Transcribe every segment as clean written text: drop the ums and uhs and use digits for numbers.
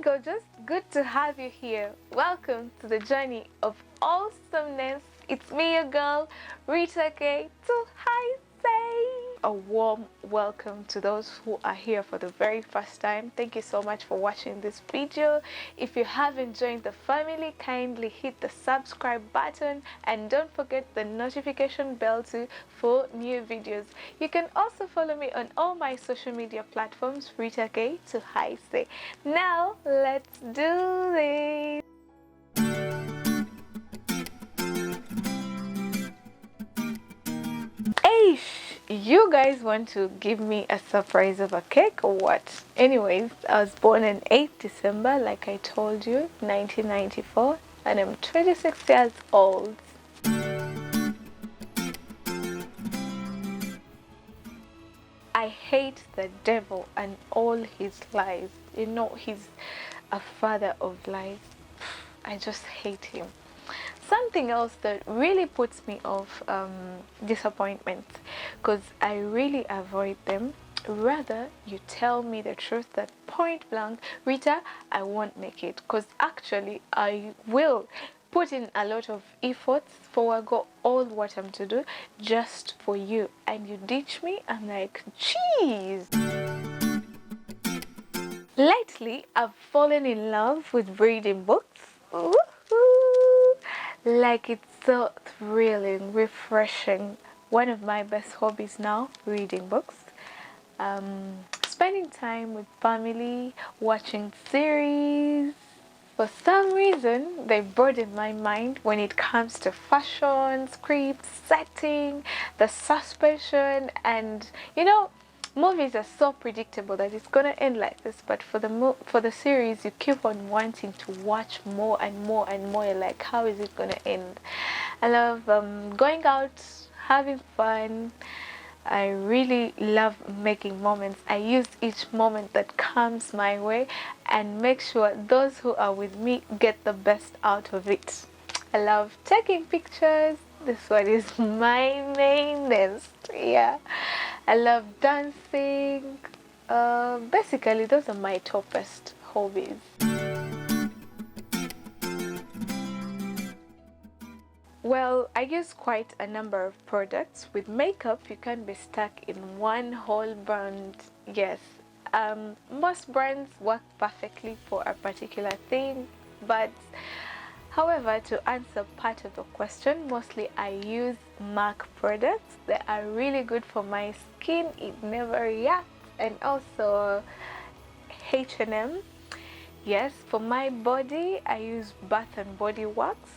gorgeous, good to have you here. Welcome to the journey of awesomeness. It's me, your girl, Ritah.K.Tuhaise. A warm welcome to those who are here for the very first time. Thank you so much for watching this video. If you haven't joined the family, kindly hit the subscribe button and don't forget the notification bell too for new videos. You can also follow me on all my social media platforms, Ritah.K.Tuhaise. Now let's do this. You guys want to give me a surprise of a cake or what? Anyways, I was born on 8th December, like I told you, 1994, and I'm 26 years old. I hate the devil and all his lies. You know, he's a father of lies. I just hate him. Something else that really puts me off, disappointments, because I really avoid them. Rather, you tell me the truth that point blank, Rita, I won't make it, because actually I will put in a lot of efforts, forego all what I'm to do just for you, and you ditch me. I'm like, jeez. Lately, I've fallen in love with reading books. Woohoo! Like, it's so thrilling, refreshing. One of my best hobbies now, reading books. Spending time with family, watching series. For some reason, they broaden my mind when it comes to fashion, script, setting, the suspension, and you know, movies are so predictable that it's gonna end like this, but for the series, you keep on wanting to watch more and more and more. You're like, how is it gonna end? I love going out, having fun. I really love making moments. I use each moment that comes my way and make sure those who are with me get the best out of it. I love taking pictures. This one is my main nest. Yeah. I love dancing. Basically, those are my topest hobbies. Well, I use quite a number of products. With makeup, you can't be stuck in one whole brand. Yes, most brands work perfectly for a particular thing, but however, to answer part of the question, mostly I use MAC products. They are really good for my skin. It never reacts. And also H&M. Yes, for my body, I use Bath and Body Works.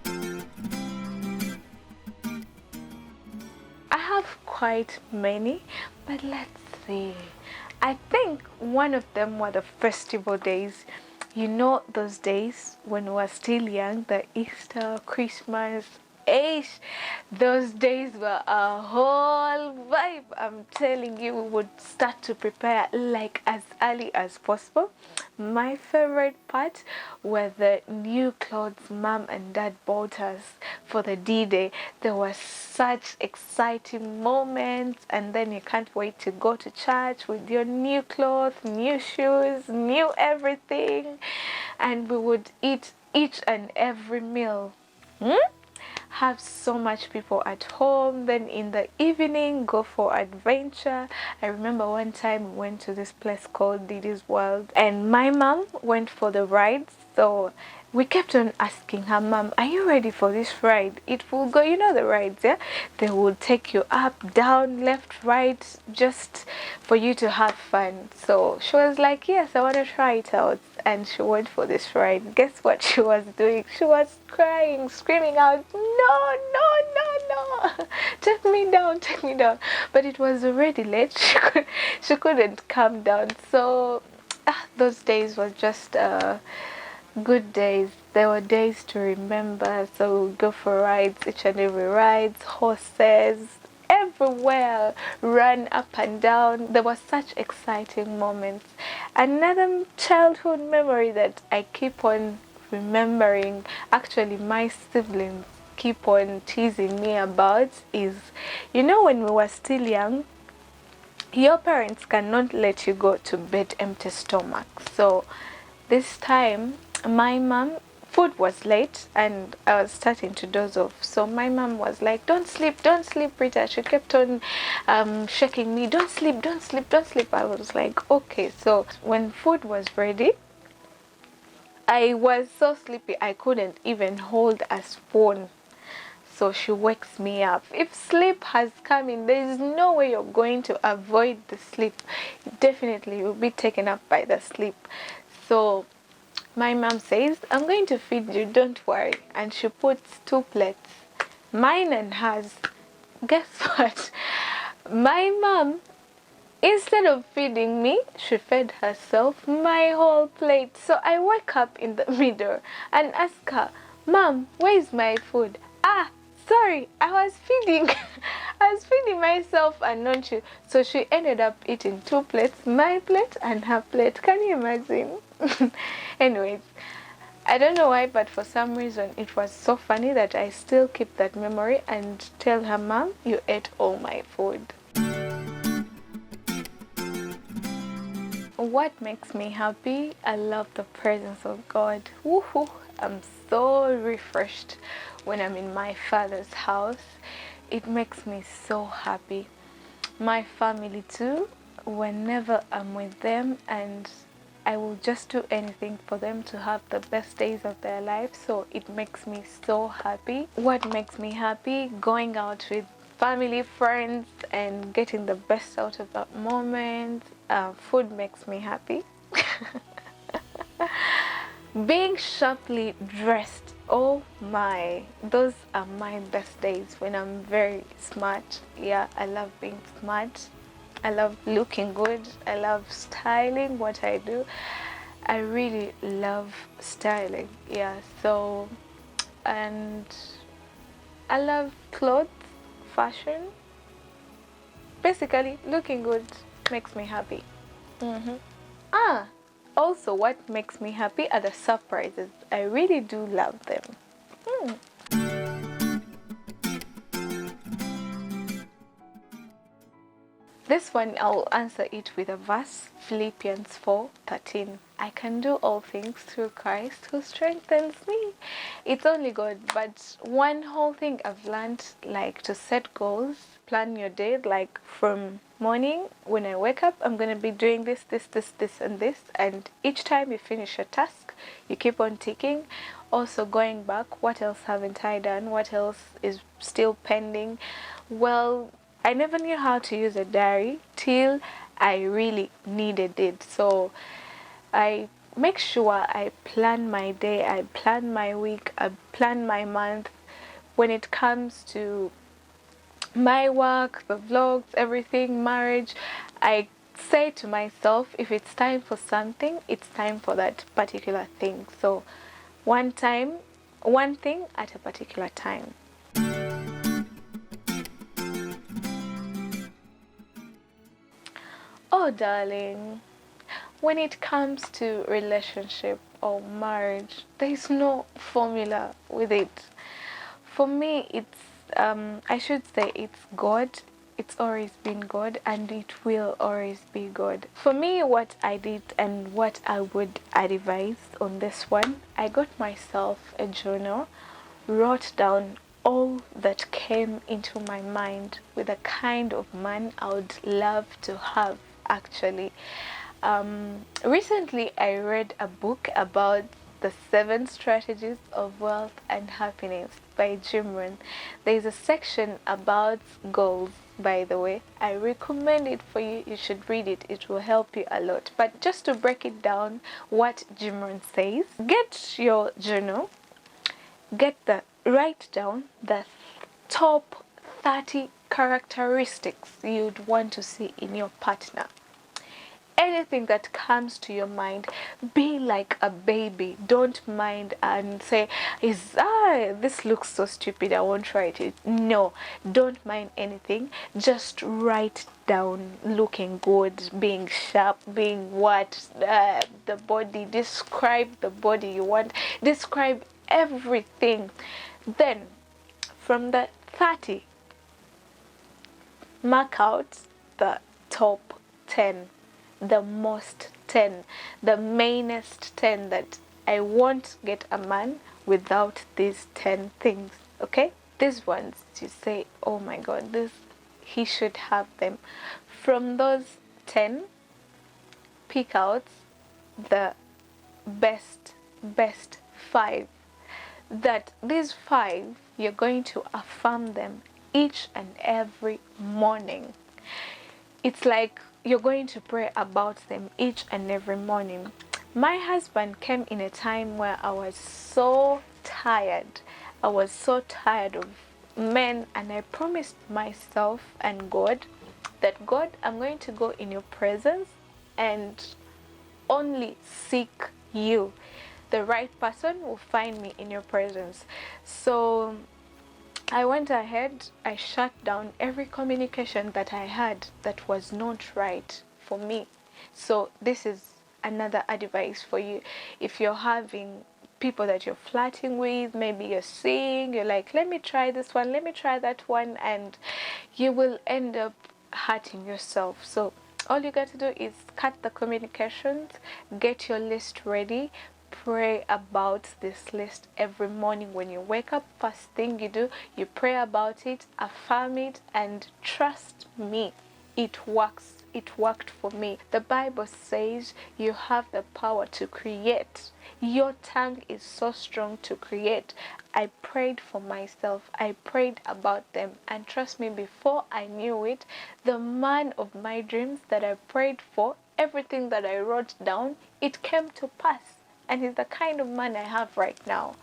I have quite many, but let's see. I think one of them were the festival days. You know, those days when we were still young, the Easter, Christmas, those days were a whole vibe. I'm telling you, we would start to prepare like as early as possible. My favorite part were the new clothes mom and dad bought us for the D-Day. There were such exciting moments, and then you can't wait to go to church with your new clothes, new shoes, new everything, and we would eat each and every meal. Have so much people at home. Then in the evening, go for adventure. I remember one time we went to this place called Didi's World, and my mom went for the rides. So we kept on asking her, Mom, are you ready for this ride? It will go, you know the rides, yeah? They will take you up, down, left, right, just for you to have fun. So she was like, yes, I want to try it out. And she went for this ride. Guess what she was doing? She was crying, screaming out, no, take me down, take me down. But it was already late. She couldn't come down. So those days were just good days. There were days to remember. So we'd go for rides, each and every rides, horses, everywhere, run up and down. There were such exciting moments. Another childhood memory that I keep on remembering, actually my siblings keep on teasing me about, is, you know, when we were still young, your parents cannot let you go to bed empty stomach. So This time, my mom, food was late and I was starting to doze off. So my mom was like, don't sleep, Rita. She kept on shaking me, don't sleep, don't sleep, don't sleep. I was like, okay. So when food was ready, I was so sleepy I couldn't even hold a spoon. So she wakes me up. If sleep has come in, there is no way you're going to avoid the sleep. Definitely you'll be taken up by the sleep. So my mom says, I'm going to feed you, don't worry. And she puts 2 plates, mine and hers. Guess what? My mom, instead of feeding me, she fed herself my whole plate. So I wake up in the middle and ask her, Mom, where's my food? Ah, sorry, I was feeding. I was feeding myself and not you. So she ended up eating 2 plates, my plate and her plate. Can you imagine? Anyways, I don't know why, but for some reason it was so funny that I still keep that memory and tell her, Mom, you ate all my food. What makes me happy? I love the presence of God. Woohoo! I'm so refreshed when I'm in my Father's house. It makes me so happy. My family too, whenever I'm with them, and I will just do anything for them to have the best days of their life. So it makes me so happy. What makes me happy? Going out with family, friends, and getting the best out of that moment. Food makes me happy. Being sharply dressed, oh my, those are my best days when I'm very smart. Yeah, I love being smart. I love looking good. I love styling what I do. I really love styling. Yeah, so, and I love clothes, fashion. Basically, looking good makes me happy. Ah, also what makes me happy are the surprises. I really do love them. This one I'll answer it with a verse, Philippians 4:13. I can do all things through Christ who strengthens me. It's only God, but one whole thing I've learned, like to set goals, plan your day, like from morning when I wake up, I'm gonna be doing this, and this, and each time you finish a task, you keep on ticking. Also going back, what else haven't I done? What else is still pending? Well, I never knew how to use a diary till I really needed it. So I make sure I plan my day, I plan my week, I plan my month. When it comes to my work, the vlogs, everything, marriage, I say to myself, if it's time for something, it's time for that particular thing. So one thing at a particular time. Oh, darling, when it comes to relationship or marriage, there is no formula with it. For me, it's I should say it's God. It's always been God, and it will always be God. For me, what I did and what I would advise on this one, I got myself a journal, wrote down all that came into my mind with the kind of man I would love to have actually. Recently, I read a book about the 7 strategies of wealth and happiness by Jim Rohn. There's a section about goals, by the way. I recommend it for you. You should read it. It will help you a lot. But just to break it down, what Jim Rohn says, get your journal, write down the top 30 characteristics you'd want to see in your partner. Anything that comes to your mind, be like a baby. Don't mind and say, this looks so stupid, I won't try it. No, don't mind anything. Just write down looking good, being sharp, being what, the body. Describe the body you want. Describe everything. Then from the 30, mark out the top 10, the most 10, the mainest 10 that I won't get a man without these 10 things. Okay, these ones you say, oh my god, this, he should have them. From those 10, pick out the best 5, that these 5 you're going to affirm them each and every morning. It's like you're going to pray about them each and every morning. My husband came in a time where I was so tired. I was so tired of men, and I promised myself and God that, God, I'm going to go in your presence and only seek you. The right person will find me in your presence. So I went ahead, I shut down every communication that I had that was not right for me. So this is another advice for you. If you're having people that you're flirting with, maybe you're seeing, you're like, let me try this one, let me try that one, and you will end up hurting yourself. So all you got to do is cut the communications, get your list ready, pray about this list every morning when you wake up. First thing you do, you pray about it, affirm it, and trust me, it works. It worked for me. The Bible says you have the power to create. Your tongue is so strong to create. I prayed for myself. I prayed about them. And trust me, before I knew it, the man of my dreams that I prayed for, everything that I wrote down, it came to pass. And he's the kind of man I have right now.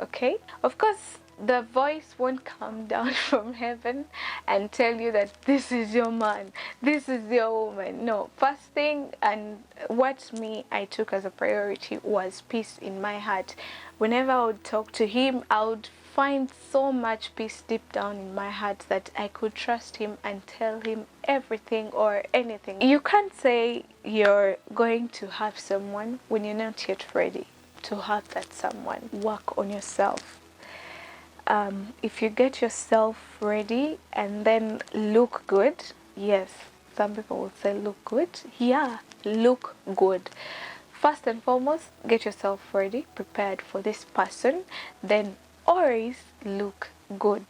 Okay? Of course, the voice won't come down from heaven and tell you that this is your man, this is your woman. No, first thing, and what I took as a priority was peace in my heart. Whenever I would talk to him, I would find so much peace deep down in my heart that I could trust him and tell him everything or anything. You can't say you're going to have someone when you're not yet ready to have that someone. Work on yourself. If you get yourself ready and then look good, yes, some people will say look good. Yeah, look good. First and foremost, get yourself ready, prepared for this person, then always look good.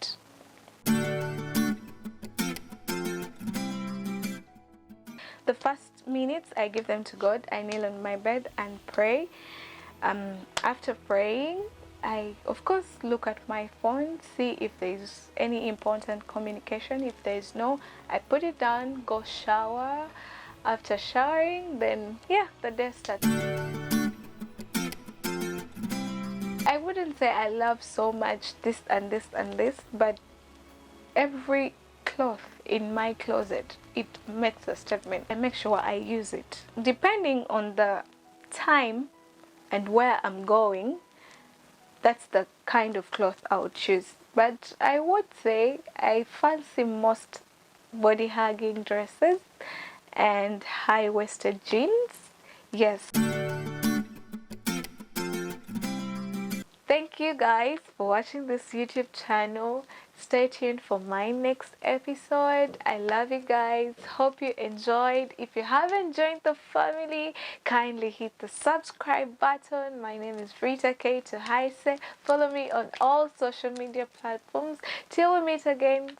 The first minutes, I give them to God. I kneel on my bed and pray. After praying, I of course look at my phone, see if there's any important communication. If there's no, I put it down, go shower. After showering, then yeah, the day starts. I wouldn't say I love so much this and this and this, but every cloth in my closet, it makes a statement. I make sure I use it. Depending on the time and where I'm going, that's the kind of cloth I would choose. But I would say I fancy most body hugging dresses and high-waisted jeans. Yes. Thank you guys for watching this YouTube channel. Stay tuned for my next episode. I love you guys. Hope you enjoyed. If you haven't joined the family, kindly hit the subscribe button. My name is Ritah.K.Tuhaise. Follow me on all social media platforms. Till we meet again.